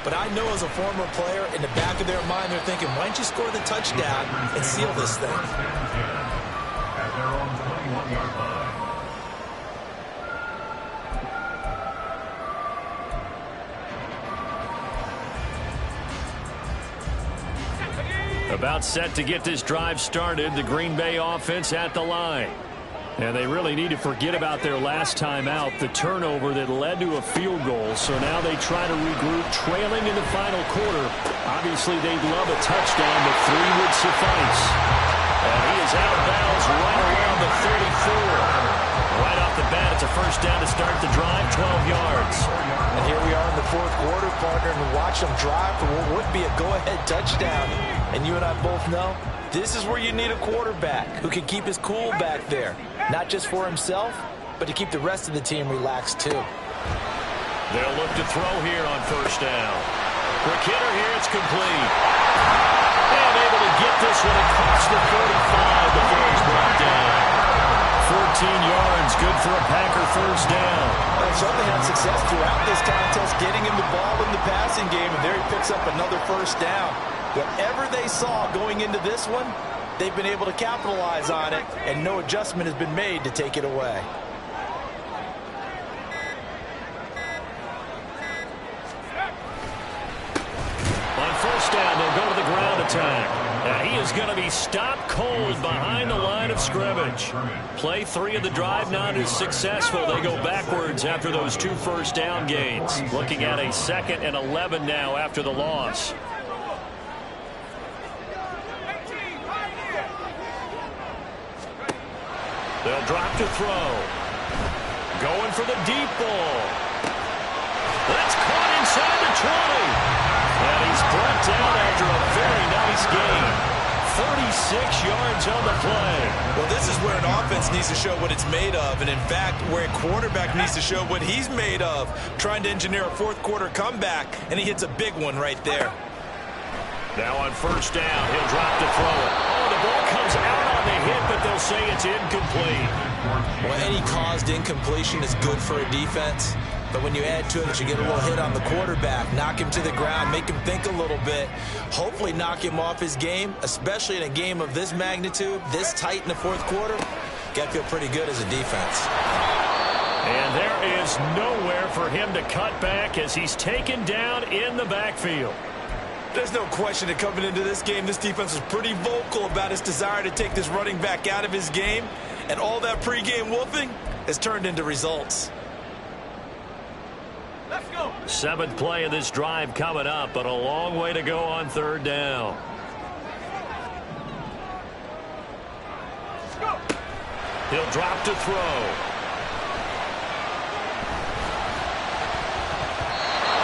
Speaker 2: But I know as a former player, in the back of their mind, they're thinking, why don't you score the touchdown and seal this thing?
Speaker 5: At their own 21-yard line.
Speaker 1: About set to get this drive started, the Green Bay offense at the line. And they really need to forget about their last time out, the turnover that led to a field goal. So now they try to regroup, trailing in the final quarter. Obviously, they'd love a touchdown, but 3 would suffice. And he is out of bounds right around the 34. Right off the bat, it's a 1st down to start the drive, 12 yards.
Speaker 2: And here we are in the 4th quarter, partner, and watch them drive for what would be a go-ahead touchdown. And you and I both know this is where you need a quarterback who can keep his cool back there. Not just for himself, but to keep the rest of the team relaxed too.
Speaker 1: They'll look to throw here on 1st down. For Kidder here, it's complete. And able to get this one across the 45 before he's brought down. 14 yards, good for a Packer 1st down.
Speaker 2: Well, certainly had success throughout this contest, getting him the ball in the passing game, and there he picks up another 1st down. Whatever they saw going into this one, they've been able to capitalize on it, and no adjustment has been made to take it away.
Speaker 1: On 1st down, they'll go to the ground attack. And he is going to be stopped cold behind the line of scrimmage. Play 3 of the drive not as successful. They go backwards after those 2 1st down gains. Looking at a 2nd and 11 now after the loss. They'll drop to throw. Going for the deep ball. That's caught inside the 20. And he's brought down after a very nice gain. 36 yards on the play.
Speaker 2: Well, this is where an offense needs to show what it's made of. And in fact, where a quarterback needs to show what he's made of. Trying to engineer a 4th quarter comeback. And he hits a big one right there.
Speaker 1: Now on 1st down, he'll drop to throw it. Oh, the ball comes out on the hit, but they'll say it's incomplete.
Speaker 2: Well, any caused incompletion is good for a defense. But when you add to it that you get a little hit on the quarterback, knock him to the ground, make him think a little bit, hopefully knock him off his game, especially in a game of this magnitude, this tight in the 4th quarter, got to feel pretty good as a defense.
Speaker 1: And there is nowhere for him to cut back as he's taken down in the backfield.
Speaker 2: There's no question that coming into this game, this defense was pretty vocal about its desire to take this running back out of his game. And all that pregame whooping has turned into results.
Speaker 4: Let's go.
Speaker 1: 7th play of this drive coming up, but a long way to go on 3rd down.
Speaker 4: Let's go.
Speaker 1: He'll drop to throw.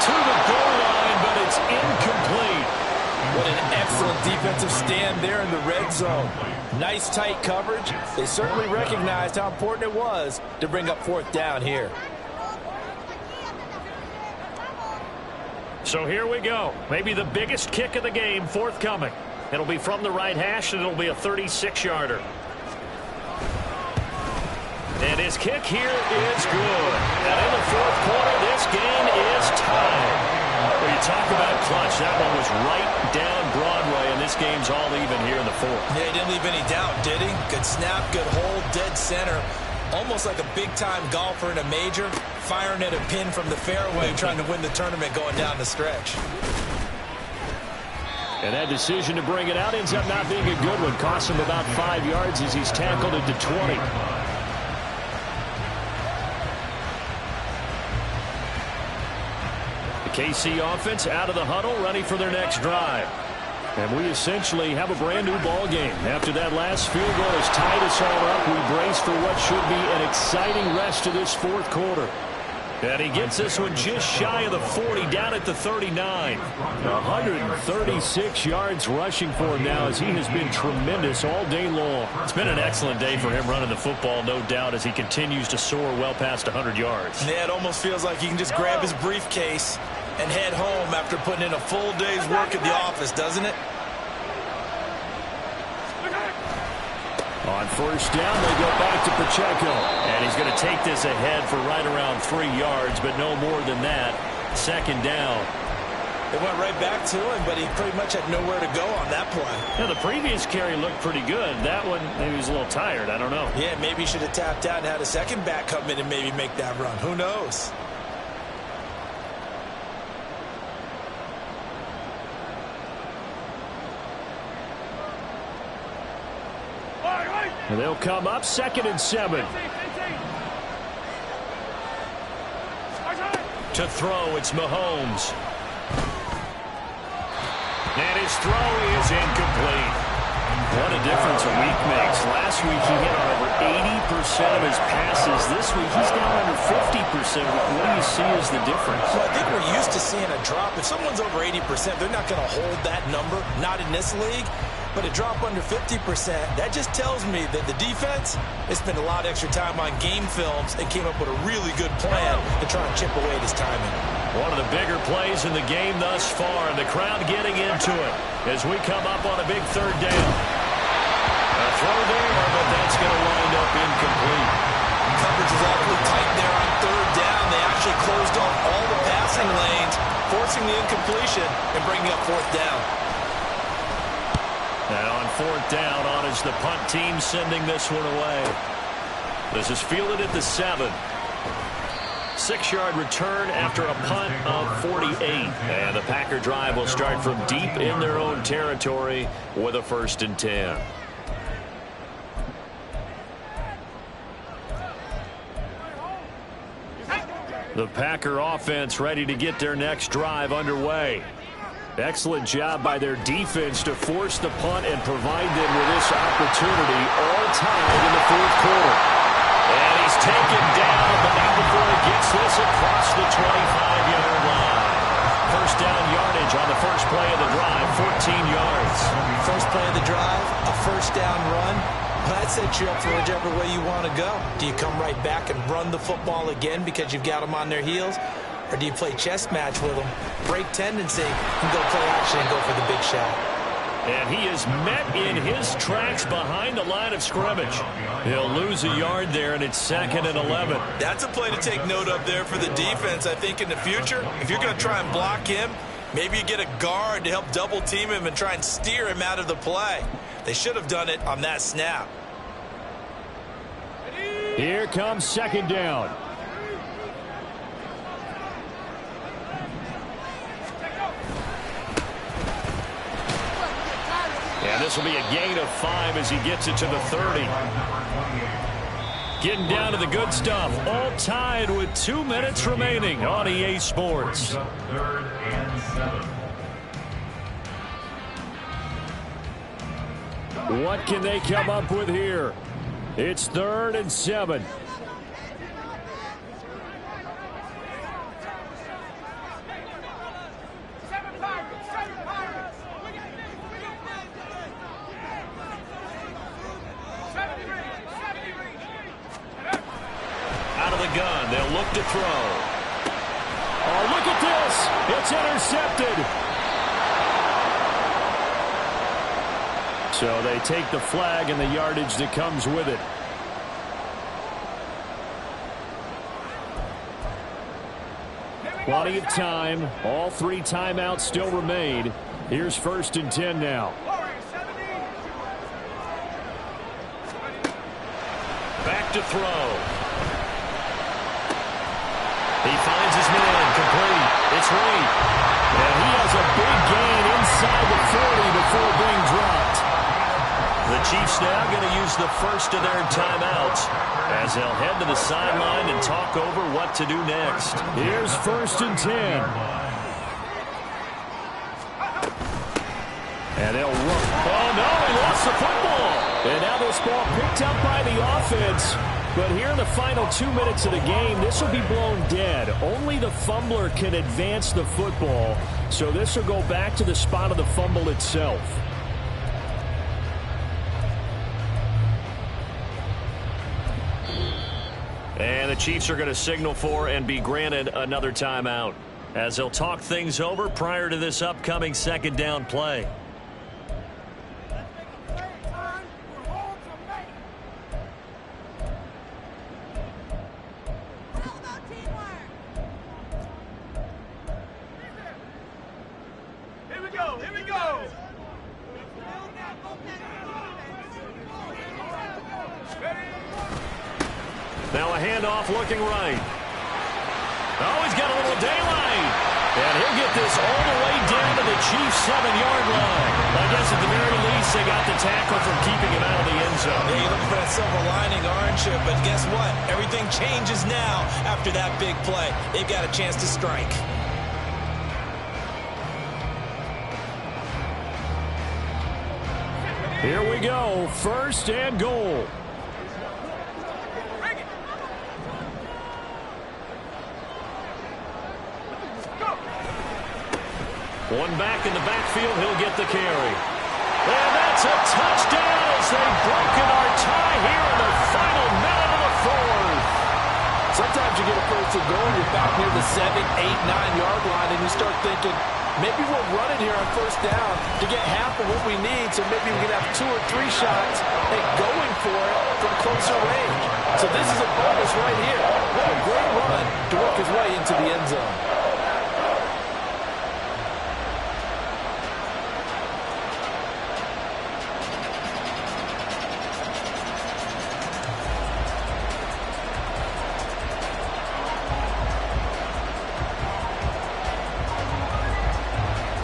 Speaker 1: To the goal line, but it's incomplete.
Speaker 2: What an excellent defensive stand there in the red zone. Nice tight coverage. They certainly recognized how important it was to bring up 4th down here.
Speaker 1: So here we go. Maybe the biggest kick of the game forthcoming. It'll be from the right hash, and it'll be a 36-yarder. And his kick here is good. And in the 4th quarter, this game is tied. Well, you talk about clutch. That one was right down Broadway, and this game's all even here in the 4th.
Speaker 2: Yeah, he didn't leave any doubt, did he? Good snap, good hold, dead center. Almost like a big-time golfer in a major, firing at a pin from the fairway, trying to win the tournament going down the stretch.
Speaker 1: And that decision to bring it out ends up not being a good one. Costs him about 5 yards as he's tackled into 20. The KC offense out of the huddle, ready for their next drive. And we essentially have a brand new ball game. After that last field goal has tied us all up, we brace for what should be an exciting rest of this 4th quarter. And he gets this one just shy of the 40, down at the 39. 136 yards rushing for him now, as he has been tremendous all day long. It's been an excellent day for him running the football, no doubt, as he continues to soar well past 100 yards.
Speaker 2: Yeah, it almost feels like he can just grab his briefcase and head home after putting in a full day's work at the office, doesn't it?
Speaker 1: On 1st down, they go back to Pacheco. And he's going to take this ahead for right around 3 yards, but no more than that. 2nd down.
Speaker 2: It went right back to him, but he pretty much had nowhere to go on that play.
Speaker 1: Yeah, the previous carry looked pretty good. That one, maybe he was a little tired. I don't know.
Speaker 2: Yeah, maybe he should have tapped out and had a second back come in and maybe make that run. Who knows?
Speaker 1: And they'll come up 2nd and 7. To throw, it's Mahomes. And his throw is incomplete. What a difference a week makes. Last week he hit on over 80% of his passes. This week he's down under 50%. What do you see as the difference?
Speaker 2: Well, I think we're used to seeing a drop. If someone's over 80%, they're not going to hold that number. Not in this league. But a drop under 50%, that just tells me that the defense has spent a lot of extra time on game films and came up with a really good plan to try and chip away at his timing.
Speaker 1: One of the bigger plays in the game thus far, and the crowd getting into it as we come up on a big 3rd down. A throw there, but that's going to wind up incomplete.
Speaker 2: Coverage is awfully tight there on 3rd down. They actually closed off all the passing lanes, forcing the incompletion and bringing up 4th down.
Speaker 1: And on 4th down, on is the punt team sending this one away. This is fielded at the 7. 6-yard return after a punt of 48. And the Packer drive will start from deep in their own territory with a 1st and 10. The Packer offense ready to get their next drive underway. Excellent job by their defense to force the punt and provide them with this opportunity, all tied in the 4th quarter. And he's taken down, but not before he gets this across the 25-yard line. 1st down yardage on the first play of the drive, 14 yards.
Speaker 2: First play of the drive, a 1st down run. That sets you up for whichever way you want to go. Do you come right back and run the football again because you've got them on their heels? Or do you play chess match with them, break tendency, and go play action and go for the big shot?
Speaker 1: And he is met in his tracks behind the line of scrimmage. He'll lose a yard there, and it's 2nd and 11.
Speaker 2: That's a play to take note of there for the defense, I think, in the future. If you're going to try and block him, maybe you get a guard to help double team him and try and steer him out of the play. They should have done it on that snap.
Speaker 1: Here comes 2nd down. And this will be a gain of 5 as he gets it to the 30. Getting down to the good stuff. All tied with 2 minutes remaining on EA Sports.
Speaker 5: Third and 7.
Speaker 1: What can they come up with here? It's 3rd and 7.
Speaker 3: Out of the gun, they'll look to throw.
Speaker 1: Oh, look at this. It's intercepted. So they take the flag and the yardage that comes with it. Plenty of time. All 3 timeouts still remain. Here's 1st and 10 now.
Speaker 3: Back to throw. He finds his man, complete. It's Reed.
Speaker 1: And he has a big gain inside the 40 before being dropped.
Speaker 3: The Chiefs now going to use the first of their timeouts as they'll head to the sideline and talk over what to do next.
Speaker 1: Here's 1st and 10. And they'll run. Oh, no, he lost the football. And now this ball picked up by the offense. But here in the final 2 minutes of the game, this will be blown dead. Only the fumbler can advance the football. So this will go back to the spot of the fumble itself.
Speaker 3: And the Chiefs are going to signal for and be granted another timeout as they'll talk things over prior to this upcoming 2nd down play. Now a handoff looking right. Oh, he's got a little daylight. And he'll get this all the way down to the Chiefs' 7-yard line. I guess at the very least they got the tackle from keeping him out of the end zone.
Speaker 2: Yeah, you're looking for that silver lining, aren't you? But guess what? Everything changes now after that big play. They've got a chance to strike.
Speaker 1: Here we go. 1st and goal.
Speaker 3: One back in the backfield, he'll get the carry. And that's a touchdown as they've broken our tie here in the final minute of the 4th.
Speaker 2: Sometimes you get a 1st and goal, you're back near the 7, 8, 9-yard line, and you start thinking, maybe we'll run it here on 1st down to get half of what we need, so maybe we can have 2 or 3 shots at going for it from closer range. So this is a bonus right here. What a great run to work his way into the end zone.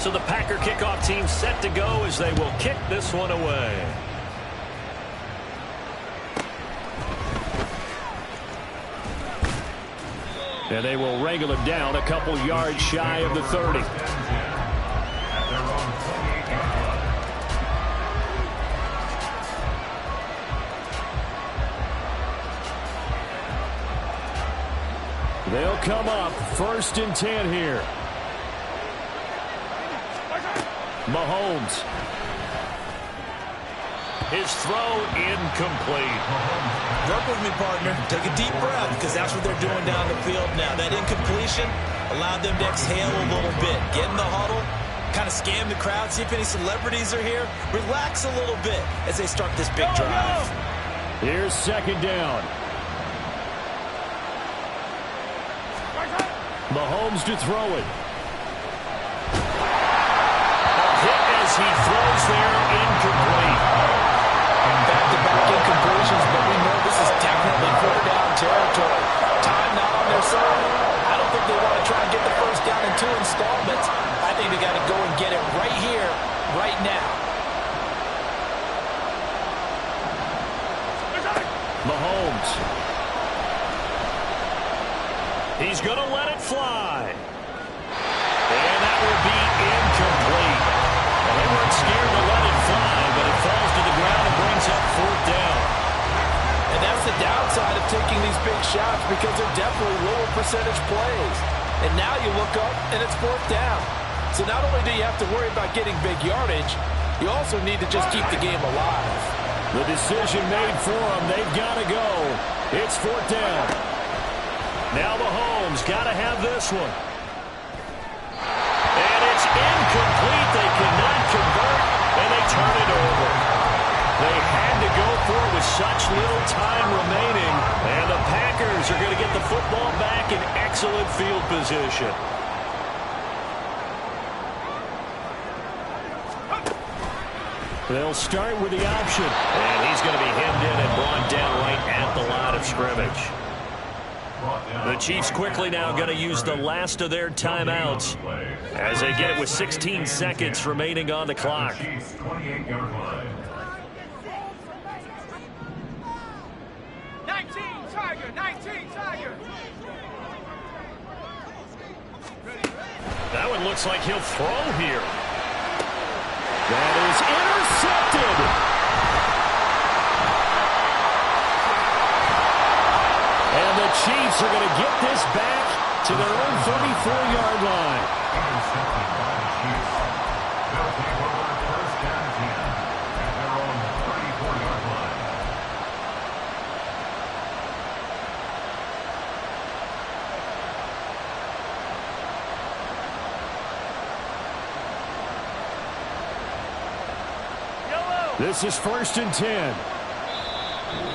Speaker 3: So the Packer kickoff team set to go as they will kick this one away.
Speaker 1: And they will wrangle it down a couple yards shy of the 30. They'll come up 1st and 10 here. Mahomes.
Speaker 3: His throw incomplete.
Speaker 2: Work with me, partner. Take a deep breath, because that's what they're doing down the field now. That incompletion allowed them to exhale a little bit. Get in the huddle, kind of scan the crowd, see if any celebrities are here. Relax a little bit as they start this big drive.
Speaker 1: Here's 2nd down. Mahomes to throw it.
Speaker 3: As he throws there, incomplete.
Speaker 2: Back-to-back incompletions, but we know this is definitely 4th down territory. Time not on their side. I don't think they want to try and get the 1st down in 2 installments. I think they got to go and get it right here, right now.
Speaker 1: Mahomes. He's going to let it fly. And that will be incomplete. Well, they weren't scared to let it fly, but it falls to the ground and brings up 4th down.
Speaker 2: And that's the downside of taking these big shots because they're definitely lower percentage plays. And now you look up, and it's 4th down. So not only do you have to worry about getting big yardage, you also need to just keep the game alive.
Speaker 1: The decision made for them. They've got to go. It's 4th down. Now Mahomes got to have this one. And it's incomplete. They cannot convert, and they turn it over. They had to go for it with such little time remaining, and the Packers are going to get the football back in excellent field position. They'll start with the option. And he's going to be hemmed in and brought down right at the line of scrimmage. The Chiefs quickly now going to use the last of their timeouts as they get it with 16 seconds remaining on the clock.
Speaker 5: 28-yard line.
Speaker 4: 19 Tiger, 19 Tiger.
Speaker 1: That one looks like he'll throw here. That is intercepted. And the Chiefs are going to get this back to their own 34-yard line.
Speaker 5: Intercepted by the Chiefs. They'll take over 1st down and 10 at their own 34-yard line.
Speaker 1: This is 1st and 10.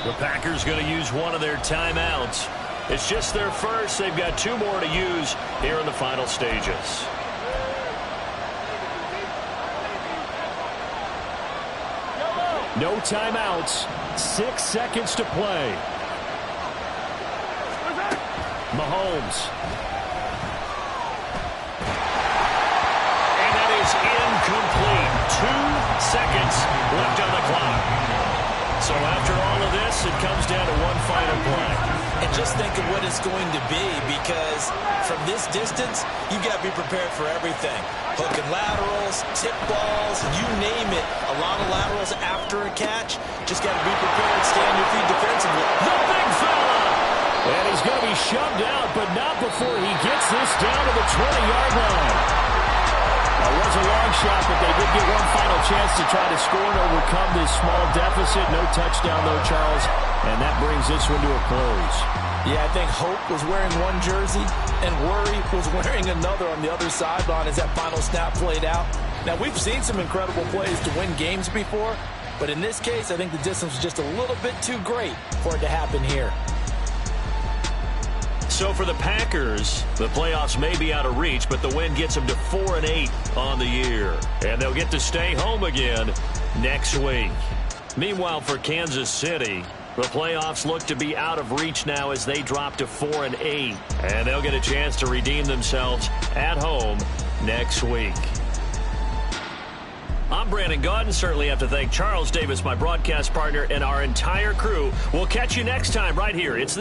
Speaker 1: The Packers going to use one of their timeouts. It's just their first. They've got 2 more to use here in the final stages. No timeouts. 6 seconds to play. Mahomes. And that is incomplete. 2 seconds left on the clock. So after all of this, it comes down to one final play.
Speaker 2: And just think of what it's going to be, because from this distance, you've got to be prepared for everything. Hook and laterals, tip balls, you name it. A lot of laterals after a catch. Just got to be prepared, stay on your feet defensively.
Speaker 1: The big fella! And he's going to be shoved out, but not before he gets this down to the 20-yard line. It was a long shot, but they did get one final chance to try to score and overcome this small deficit. No touchdown, though, Charles, and that brings this one to a close.
Speaker 2: Yeah, I think hope was wearing one jersey and worry was wearing another on the other sideline as that final snap played out. Now, we've seen some incredible plays to win games before, but in this case, I think the distance was just a little bit too great for it to happen here.
Speaker 1: So for the Packers, the playoffs may be out of reach, but the win gets them to 4-8 on the year. And they'll get to stay home again next week. Meanwhile, for Kansas City, the playoffs look to be out of reach now as they drop to 4-8. And they'll get a chance to redeem themselves at home next week. I'm Brandon Gaudin. Certainly have to thank Charles Davis, my broadcast partner, and our entire crew. We'll catch you next time right here. It's the